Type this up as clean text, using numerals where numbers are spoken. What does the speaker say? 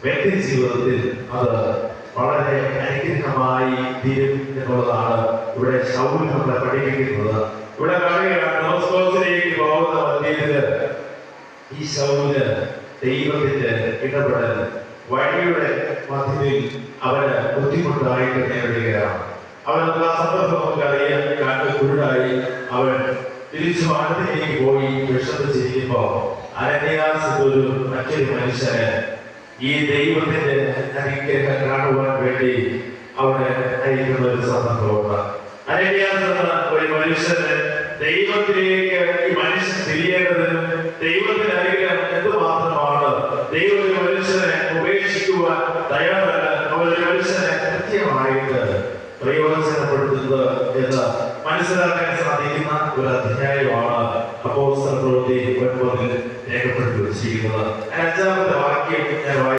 വ്യക്തി ജീവിതത്തിൽ അത് വളരെ അനുഗ്രഹമായി തീരും എന്നുള്ളതാണ് ഇവിടെ ശൗൽ നമ്മളെ പഠിപ്പിക്കുന്നത്. ഇവിടെ പറയുകയാണ് ഡമസ്കോസിലേക്ക് പോകുന്ന വഴിയില് ഈ ശൗലിന് ദൈവത്തിന്റെ ഇടപെടൽ വഴിയുടെ മധ്യത്തിൽ അവന് ബുദ്ധിമുട്ടായിട്ട് നേരിടുകയാണ്. അവൻ ആ സന്ദർഭം നമുക്കറിയാം. കാട്ട് കുരുടായി അവൻ തിരിച്ചു വാനത്തിലേക്ക് പോയി വിഷമിച്ചിരിക്കുമ്പോ അനന്യാസ് ഒരു മറ്റൊരു മനുഷ്യന് ഈ ദൈവത്തിന്റെ അനുഗ്രഹം കാണുവാൻ വേണ്ടി അവിടെ അയക്കുന്ന ഒരു സന്ദർഭമുണ്ട്. അനന്യാസ് എന്ന ഒരു മനുഷ്യന് ദൈവത്തിലേക്ക് ഈ മനുഷ്യൻ തിരിയേണ്ടതിനും ദൈവത്തിന്റെ അനുഗ്രഹം എന്തുമാത്രമാണ് ദൈവത്തിന്റെ മനുഷ്യനെ ഉപേക്ഷിക്കുവാൻ തയ്യാറല്ല, അവരുടെ മനുഷ്യനെ കൃത്യമായിട്ട് പ്രയോജനപ്പെടുത്തുന്നത് എന്ന് മനസ്സിലാക്കാൻ സാധിക്കുന്ന ഒരു അധ്യായമാണ് അപ്പോസ്തല പ്രവൃത്തി 9 രേഖപ്പെടുത്തി വെച്ചിരിക്കുന്നത്. 5-ാമത്തെ വാക്യം ഞാൻ